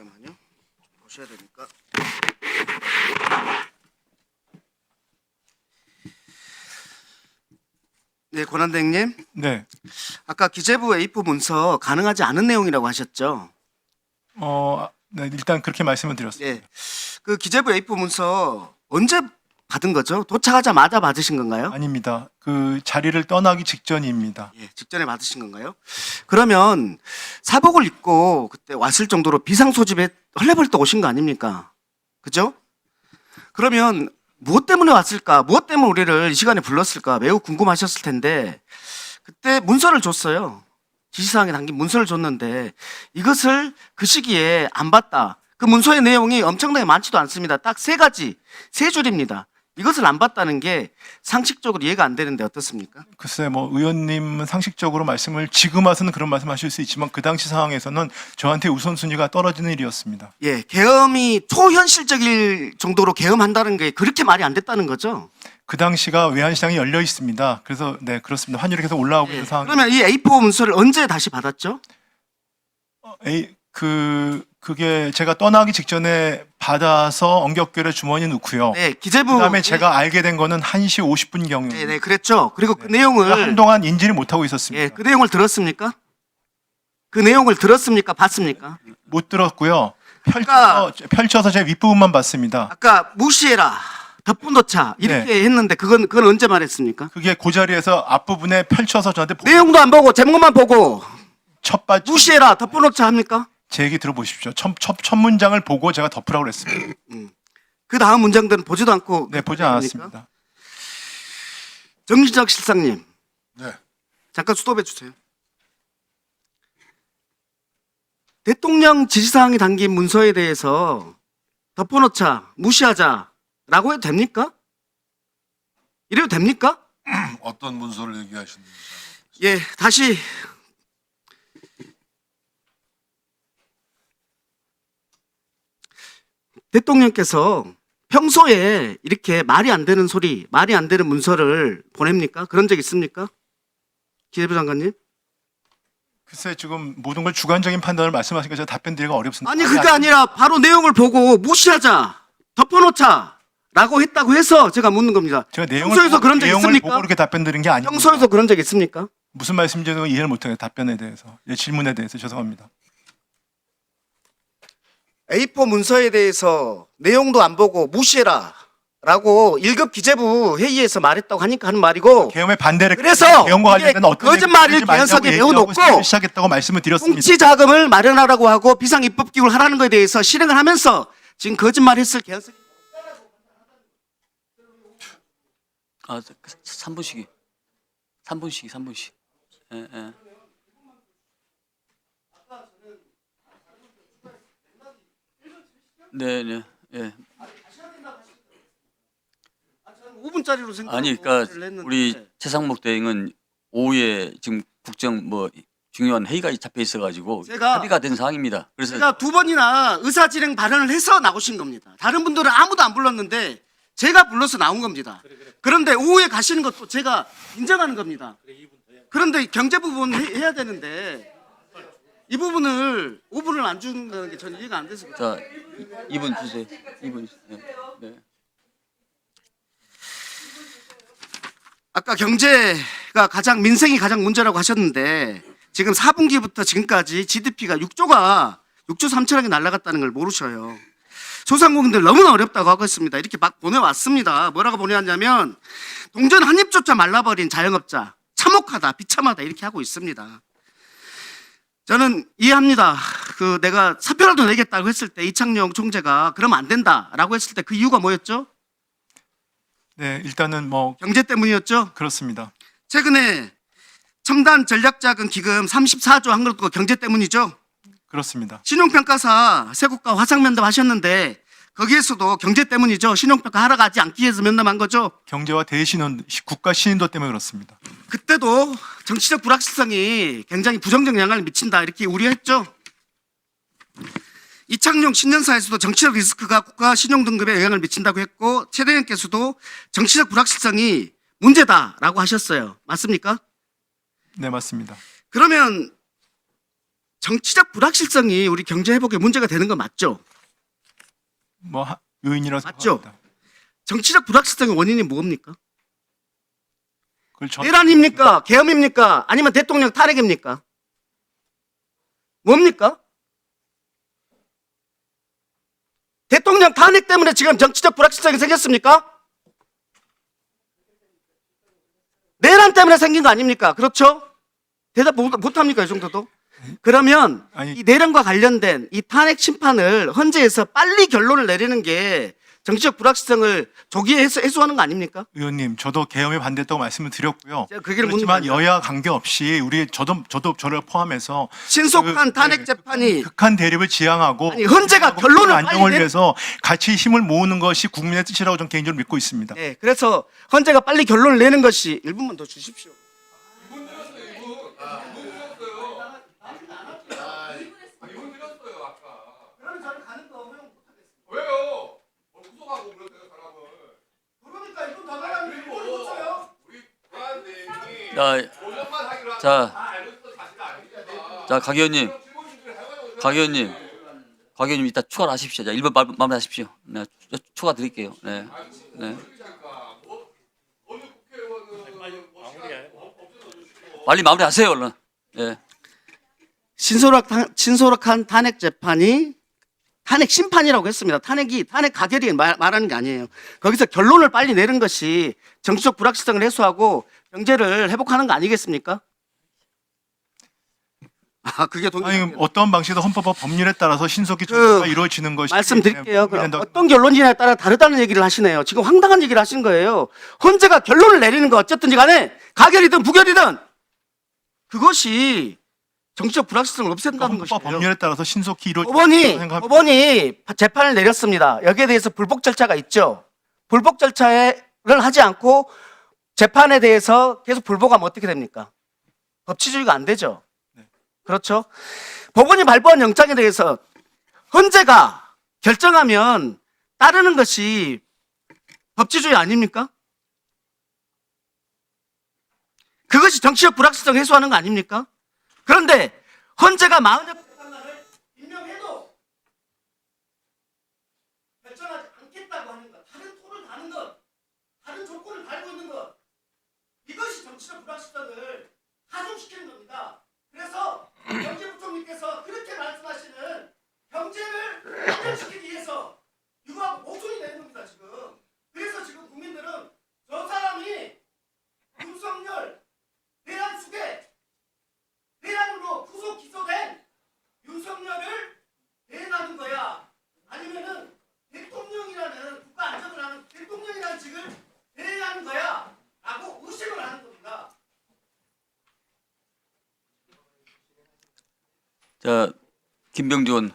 잠깐만요. 보셔야 되니까. 네, 권한대행님. 네. 아까 기재부 A4 문서 가능하지 않은 내용이라고 하셨죠? 네, 일단 그렇게 말씀을 드렸습니다. 네. 그 기재부 A4 문서 언제 받은 거죠? 도착하자마자 받으신 건가요? 아닙니다. 그 자리를 떠나기 직전입니다. 예, 직전에 받으신 건가요? 그러면 사복을 입고 그때 왔을 정도로 비상 소집에 헐레벌떡 오신 거 아닙니까? 그죠? 그러면 무엇 때문에 왔을까? 무엇 때문에 우리를 이 시간에 불렀을까? 매우 궁금하셨을 텐데 그때 문서를 줬어요. 지시사항에 담긴 문서를 줬는데 이것을 그 시기에 안 봤다. 그 문서의 내용이 엄청나게 많지도 않습니다. 딱 세 가지, 세 줄입니다. 이것을 안 봤다는 게 상식적으로 이해가 안 되는데 어떻습니까? 글쎄 뭐 의원님은 상식적으로 말씀을 지금 와서는 그런 말씀하실 수 있지만 그 당시 상황에서는 저한테 우선순위가 떨어지는 일이었습니다. 예, 계엄이 초현실적일 정도로 계엄한다는 게 그렇게 말이 안 됐다는 거죠. 그 당시가 외환시장이 열려 있습니다. 그래서 네 그렇습니다. 환율이 계속 올라오고 예, 있는 상황. 그러면 이 A4 문서를 언제 다시 받았죠? 그게 제가 떠나기 직전에 받아서 엉겹결에 주머니에 넣고요. 네, 기재부. 그다음에 제가 알게 된 거는 1시 50분 경유. 네, 네, 그랬죠. 그리고 그 내용을 한동안 인지를 못하고 있었습니다. 예, 그 내용을 들었습니까? 그 내용을 들었습니까? 봤습니까? 못 들었고요. 아까- 펼쳐서 제 윗부분만 봤습니다. 아까 무시해라, 덮어놓자 이렇게 네. 했는데 그건 언제 말했습니까? 그게 그 자리에서 앞부분에 펼쳐서 저한테 내용도 안 보고 제목만 보고 무시해라 무시해라, 덮어놓자 합니까? 제 얘기 들어보십시오. 첫 문장을 보고 제가 덮으라고 그랬습니다. 그 다음 문장들은 보지도 않고. 네, 보지 합니까? 않았습니다. 정진석 실장님, 네. 잠깐 스톱해 주세요. 대통령 지시사항이 담긴 문서에 대해서 덮어놓자, 무시하자라고 해도 됩니까? 이래도 됩니까? 어떤 문서를 얘기하시는지. 예, 다시 대통령께서 평소에 이렇게 말이 안 되는 소리, 말이 안 되는 문서를 보냅니까? 그런 적 있습니까? 기재부 장관님? 글쎄 지금 모든 걸 주관적인 판단을 말씀하시니까 제가 답변 드리기가 어렵습니다. 아니 그게 아니라 바로 내용을 보고 무시하자, 덮어놓자라고 했다고 해서 제가 묻는 겁니다. 제가 내용을 평소에서 보고, 그런 적 내용을 있습니까? 보고 그렇게 답변 드린 게 아닙니다. 평소에도 그런 적 있습니까? 무슨 말씀인지는 이해를 못해요. 답변에 대해서. 질문에 대해서 죄송합니다. A4 문서에 대해서 내용도 안 보고 무시해라 라고 1급 기재부 회의에서 말했다고 하니까 하는 말이고, 계엄의 반대를 그래서 계엄과 이게 관련된 어떤 거짓말을 얘기를 개연성에 얘기하고 배워놓고 시작했다고 말씀을 드렸습니다. 통치 자금을 마련하라고 하고 비상 입법 기구를 하라는 것에 대해서 실행을 하면서 지금 거짓말했을 개연성이. 3분씩이. 3분씩. 예, 예. 네, 네. 예. 5분짜리로 생각. 아니, 그러니까 우리 최상목 대행은 오후에 지금 국정 중요한 회의가 잡혀 있어가지고 제가- 합의가 된 사항입니다. 그래서 제가 두 번이나 의사진행 발언을 해서 나오신 겁니다. 다른 분들은 아무도 안 불렀는데 제가 불러서 나온 겁니다. 그런데 오후에 가시는 것도 제가 인정하는 겁니다. 그런데 경제 부분 해야 되는데 이 부분을 5분을 안 준다는 게 저는 이해가 안 돼서. 자, 2분 주세요. 2분. 네. 아까 경제가 민생이 가장 문제라고 하셨는데 지금 4분기부터 지금까지 GDP가 6조 3천억이 날아갔다는 걸 모르셔요. 소상공인들 너무나 어렵다고 하고 있습니다. 이렇게 막 보내왔습니다. 뭐라고 보내왔냐면 동전 한 입조차 말라버린 자영업자, 참혹하다, 비참하다 이렇게 하고 있습니다. 저는 이해합니다. 내가 사표라도 내겠다고 했을 때 이창용 총재가 그러면 안 된다라고 했을 때 그 이유가 뭐였죠? 네, 일단은 경제 때문이었죠. 그렇습니다. 최근에 첨단 전략자금 기금 34조 한 것도 경제 때문이죠. 그렇습니다. 신용평가사 세국가 화상면담 하셨는데 거기에서도 경제 때문이죠. 신용평가 하러 가지 않기 위해서 면담한 거죠. 경제와 대신은 국가 신인도 때문에 그렇습니다. 그때도 정치적 불확실성이 굉장히 부정적 영향을 미친다 이렇게 우려했죠. 이창용 신년사에서도 정치적 리스크가 국가 신용 등급에 영향을 미친다고 했고 최 대행께서도 정치적 불확실성이 문제다라고 하셨어요. 맞습니까? 네, 맞습니다. 그러면 정치적 불확실성이 우리 경제 회복에 문제가 되는 건 맞죠? 뭐 요인이라고 맞죠? 생각합니다. 정치적 정치적 불확실성의 원인이 뭡니까? 그걸 내란입니까? 계엄입니까? 아니면 대통령 탄핵입니까? 뭡니까? 대통령 탄핵 때문에 지금 정치적 불확실성이 생겼습니까? 내란 때문에 생긴 거 아닙니까? 그렇죠? 대답 못합니까? 이 정도도? 그러면 아니- 이 내란과 관련된 이 탄핵 심판을 헌재에서 빨리 결론을 내리는 게 정치적 불확실성을 조기에 해소하는 거 아닙니까? 의원님, 저도 계엄에 반대했다고 말씀을 드렸고요. 제가 그 얘기를 그렇지만 묻는 게 여야 관계없이 우리 저도 저를 포함해서 신속한 그, 탄핵 네, 재판이 극한 대립을 지향하고 아니, 헌재가 국민 결론을 안정을 빨리 위해서 같이 힘을 모으는 것이 국민의 뜻이라고 저는 개인적으로 믿고 있습니다. 네, 그래서 헌재가 빨리 결론을 내는 것이 1분만 더 주십시오. 그러면 저는 가는 거 허용 못하겠습니다. 왜요? 구속하고 그러세요 사람을. 그러니까 1분 더 달라면 1분을 못 써요. 우리 의원님이 자, 오전만 하기로 하고 자, 다 알고 있어 사실 아닙니다. 자, 각 의원님, 각 의원님 이따 추가를 하십시오. 자, 1번 마무리하십시오. 네, 추가 드릴게요. 네, 네. 어느 국회의원은 빨리 마무리하세요, 얼른. 네. 신소록한 탄핵 재판이 탄핵 심판이라고 했습니다. 탄핵 가결이 말하는 게 아니에요. 거기서 결론을 빨리 내는 것이 정치적 불확실성을 해소하고 경제를 회복하는 거 아니겠습니까? 아, 그게 아니 어떤 방식이든 헌법과 법률에 따라서 신속히 그 조치가 이루어지는 것이 말씀드릴게요. 국민의 그럼 어떤 결론이냐에 따라 다르다는 얘기를 하시네요. 지금 황당한 얘기를 하신 거예요. 헌재가 결론을 내리는 거 어쨌든지 간에 가결이든 부결이든 그것이 정치적 불확실성을 없앤다는 헌법과 것이에요. 법률에 따라서 신속히 이루어지는 생각합니다. 법원이 재판을 내렸습니다. 여기에 대해서 불복 절차가 있죠. 불복 절차를 하지 않고 재판에 대해서 계속 불복하면 어떻게 됩니까? 법치주의가 안 되죠. 그렇죠? 법원이 발부한 영장에 대해서 헌재가 결정하면 따르는 것이 법치주의 아닙니까? 그것이 정치적 불확실성 해소하는 거 아닙니까? 그런데 헌재가 40여 판단을 임명해도 결정하지 않겠다고 하는 것, 다른 토를 다는 것, 다른 조건을 달고 있는 것, 이것이 정치적 불확실성을 가중시키는 겁니다. 그래서 경제부총리께서 그렇게 말씀하시는 경제를 안정시키기 위해서 이거하고 목소리 내는 겁니다, 지금. 그래서 지금 국민들은 저 사람이 윤석열 내란 수계 내란으로 구속 기소된 윤석열을 대행하는 거야? 아니면은 대통령이라는 국가 안정을 하는 대통령이라는 직을 대행하는 거야? 라고 의심을 하는 겁니다. 자, 김병준